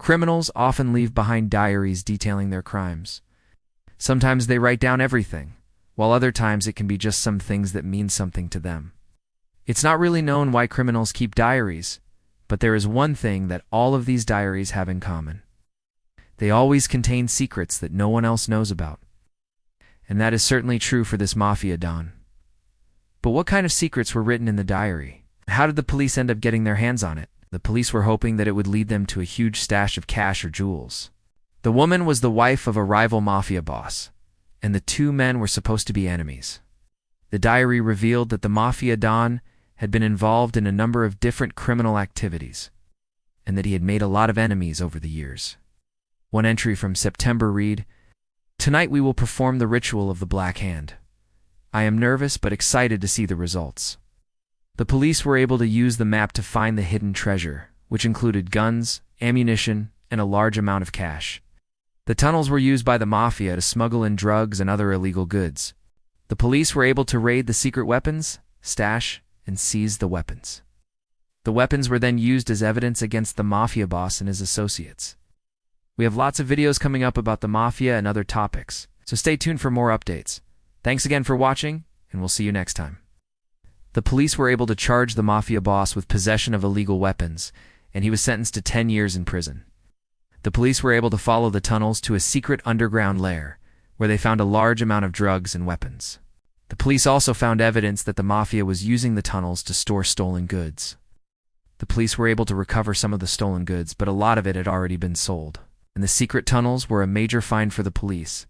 Criminals often leave behind diaries detailing their crimes. Sometimes they write down everything, while other times it can be just some things that mean something to them. It's not really known why criminals keep diaries, but there is one thing that all of these diaries have in common. They always contain secrets that no one else knows about. And that is certainly true for this Mafia Don. But what kind of secrets were written in the diary? How did the police end up getting their hands on it? The police were hoping that it would lead them to a huge stash of cash or jewels. The woman was the wife of a rival mafia boss, and the two men were supposed to be enemies. The diary revealed that the Mafia Don had been involved in a number of different criminal activities, and that he had made a lot of enemies over the years. One entry from September read, "Tonight we will perform the ritual of the Black Hand. I am nervous but excited to see the results." The police were able to use the map to find the hidden treasure, which included guns, ammunition, and a large amount of cash. The tunnels were used by the Mafia to smuggle in drugs and other illegal goods. The police were able to raid the secret weapons stash and seize the weapons. The weapons were then used as evidence against the Mafia boss and his associates. We have lots of videos coming up about the Mafia and other topics, so stay tuned for more updates. Thanks again for watching, and we'll see you next time. The police were able to charge the Mafia boss with possession of illegal weapons, and he was sentenced to 10 years in prison. The police were able to follow the tunnels to a secret underground lair, where they found a large amount of drugs and weapons. The police also found evidence that the Mafia was using the tunnels to store stolen goods. The police were able to recover some of the stolen goods, but a lot of it had already been sold. And the secret tunnels were a major find for the police,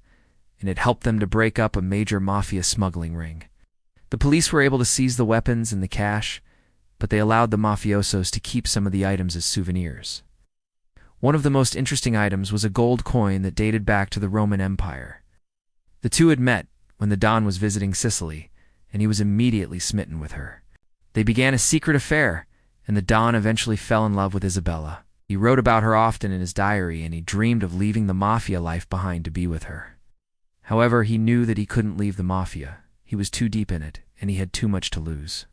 and it helped them to break up a major Mafia smuggling ring. The police were able to seize the weapons and the cash, but they allowed the mafiosos to keep some of the items as souvenirs. One of the most interesting items was a gold coin that dated back to the Roman Empire. The two had met when the Don was visiting Sicily, and he was immediately smitten with her. They began a secret affair, and the Don eventually fell in love with Isabella. He wrote about her often in his diary, and he dreamed of leaving the Mafia life behind to be with her. However, he knew that he couldn't leave the Mafia. He was too deep in it, and he had too much to lose.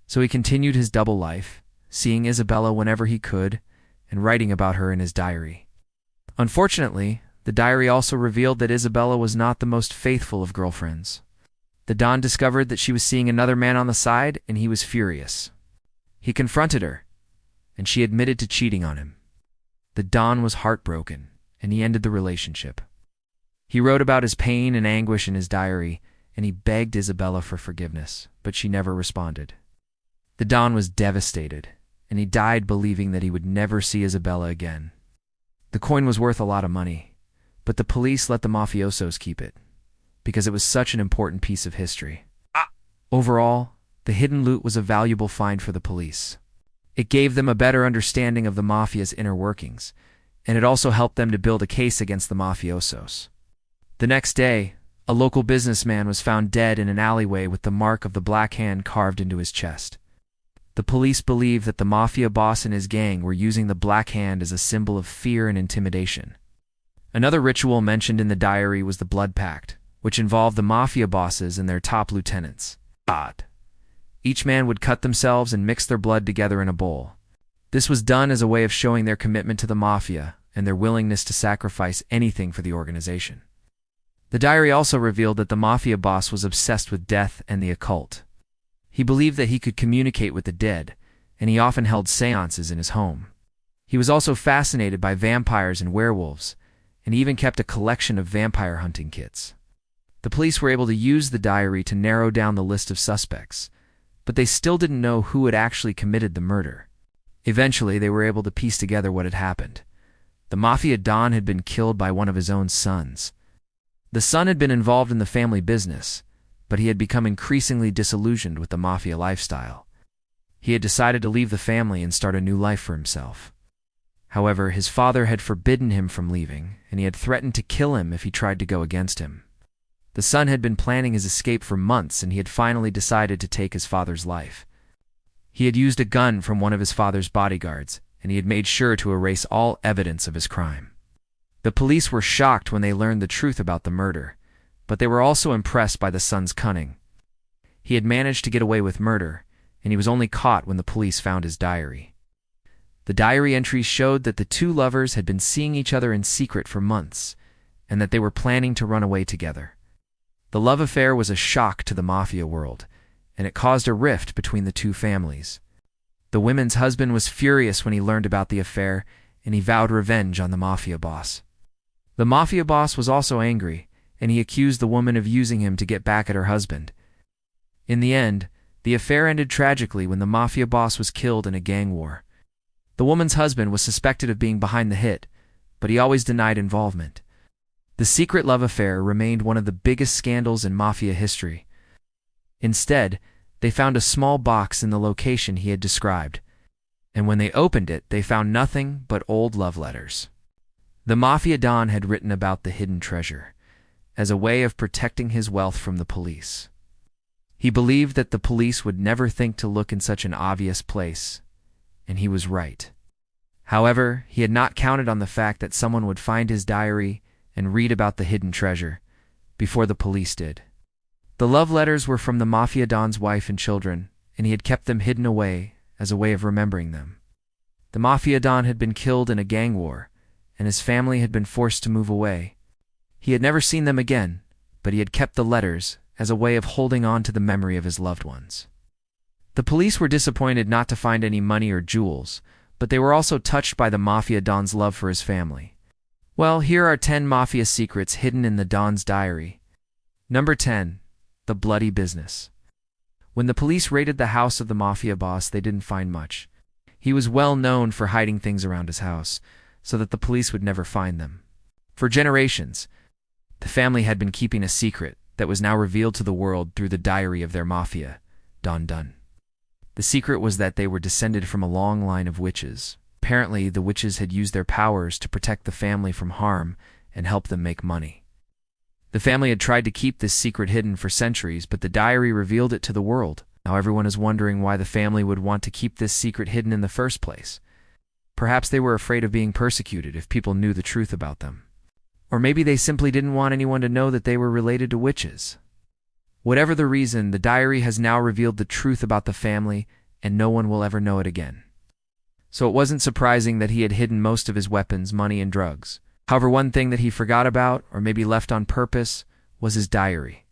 So he continued his double life, seeing Isabella whenever he could, and writing about her in his diary. Unfortunately, the diary also revealed that Isabella was not the most faithful of girlfriends. The Don discovered that she was seeing another man on the side, and he was furious. He confronted her, and she admitted to cheating on him. The Don was heartbroken, and he ended the relationship. He wrote about his pain and anguish in his diary, and he begged Isabella for forgiveness, but she never responded. The Don was devastated, and he died believing that he would never see Isabella again. The coin was worth a lot of money, but the police let the mafiosos keep it, because it was such an important piece of history. Overall, the hidden loot was a valuable find for the police. It gave them a better understanding of the Mafia's inner workings, and it also helped them to build a case against the mafiosos. The next day, a local businessman was found dead in an alleyway with the mark of the Black Hand carved into his chest. The police believe that the Mafia boss and his gang were using the Black Hand as a symbol of fear and intimidation. Another ritual mentioned in the diary was the Blood Pact, which involved the Mafia bosses and their top lieutenants. Each man would cut themselves and mix their blood together in a bowl. This was done as a way of showing their commitment to the Mafia and their willingness to sacrifice anything for the organization. The diary also revealed that the Mafia boss was obsessed with death and the occult. He believed that he could communicate with the dead, and he often held seances in his home. He was also fascinated by vampires and werewolves, and he even kept a collection of vampire hunting kits. The police were able to use the diary to narrow down the list of suspects, but they still didn't know who had actually committed the murder. Eventually, they were able to piece together what had happened. The Mafia Don had been killed by one of his own sons. The son had been involved in the family business, but he had become increasingly disillusioned with the Mafia lifestyle. He had decided to leave the family and start a new life for himself. However, his father had forbidden him from leaving, and he had threatened to kill him if he tried to go against him. The son had been planning his escape for months, and he had finally decided to take his father's life. He had used a gun from one of his father's bodyguards, and he had made sure to erase all evidence of his crime. The police were shocked when they learned the truth about the murder, but they were also impressed by the son's cunning. He had managed to get away with murder, and he was only caught when the police found his diary. The diary entries showed that the two lovers had been seeing each other in secret for months, and that they were planning to run away together. The love affair was a shock to the Mafia world, and it caused a rift between the two families. The woman's husband was furious when he learned about the affair, and he vowed revenge on the Mafia boss. The Mafia boss was also angry, and he accused the woman of using him to get back at her husband. In the end, the affair ended tragically when the Mafia boss was killed in a gang war. The woman's husband was suspected of being behind the hit, but he always denied involvement. The secret love affair remained one of the biggest scandals in Mafia history. Instead, they found a small box in the location he had described, and when they opened it, they found nothing but old love letters. The Mafia Don had written about the hidden treasure as a way of protecting his wealth from the police. He believed that the police would never think to look in such an obvious place, and he was right. However, he had not counted on the fact that someone would find his diary and read about the hidden treasure before the police did. The love letters were from the Mafia Don's wife and children, and he had kept them hidden away as a way of remembering them. The Mafia Don had been killed in a gang war, and his family had been forced to move away. He had never seen them again, but he had kept the letters as a way of holding on to the memory of his loved ones. The police were disappointed not to find any money or jewels, but they were also touched by the Mafia Don's love for his family. Well, here are 10 Mafia secrets hidden in the Don's diary. Number 10. The bloody business. When the police raided the house of the Mafia boss, they didn't find much. He was well known for hiding things around his house, so that the police would never find them. For generations, the family had been keeping a secret that was now revealed to the world through the diary of their Mafia Don. The secret was that they were descended from a long line of witches. Apparently, the witches had used their powers to protect the family from harm and help them make money. The family had tried to keep this secret hidden for centuries, but the diary revealed it to the world. Now everyone is wondering why the family would want to keep this secret hidden in the first place. Perhaps they were afraid of being persecuted if people knew the truth about them. Or maybe they simply didn't want anyone to know that they were related to witches. Whatever the reason, the diary has now revealed the truth about the family, and no one will ever know it again. So it wasn't surprising that he had hidden most of his weapons, money, and drugs. However, one thing that he forgot about, or maybe left on purpose, was his diary.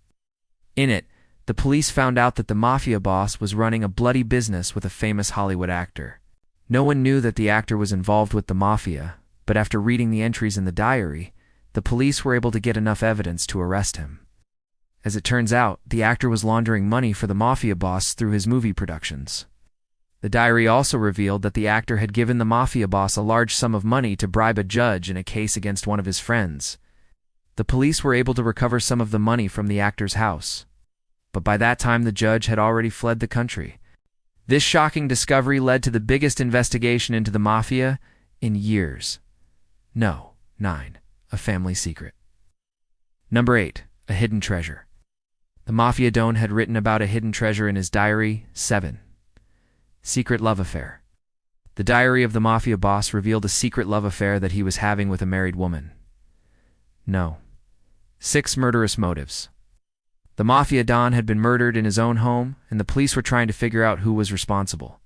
In it, the police found out that the Mafia boss was running a bloody business with a famous Hollywood actor. No one knew that the actor was involved with the Mafia, but after reading the entries in the diary, the police were able to get enough evidence to arrest him. As it turns out, the actor was laundering money for the Mafia boss through his movie productions. The diary also revealed that the actor had given the Mafia boss a large sum of money to bribe a judge in a case against one of his friends. The police were able to recover some of the money from the actor's house, but by that time the judge had already fled the country. This shocking discovery led to the biggest investigation into the Mafia in years. No. 9. A family secret. Number 8. A hidden treasure. The Mafia Don had written about a hidden treasure in his diary. 7. Secret love affair. The diary of the Mafia boss revealed a secret love affair that he was having with a married woman. No. 6. Murderous motives. The Mafia Don had been murdered in his own home, and the police were trying to figure out who was responsible.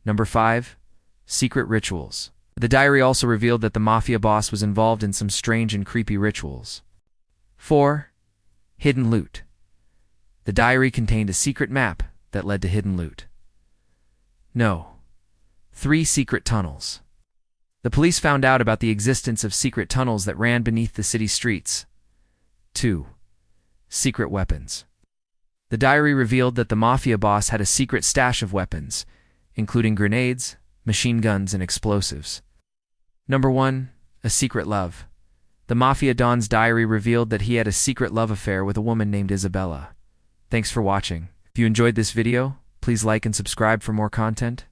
Number 5. Secret rituals. The diary also revealed that the Mafia boss was involved in some strange and creepy rituals. 4. Hidden loot. The diary contained a secret map that led to hidden loot. No. 3. Secret tunnels. The police found out about the existence of secret tunnels that ran beneath the city streets. 2. Secret weapons. The diary revealed that the Mafia boss had a secret stash of weapons, including grenades, machine guns, and explosives. Number 1. A secret love. The Mafia Don's diary revealed that he had a secret love affair with a woman named Isabella. Thanks for watching. If you enjoyed this video, please like and subscribe for more content.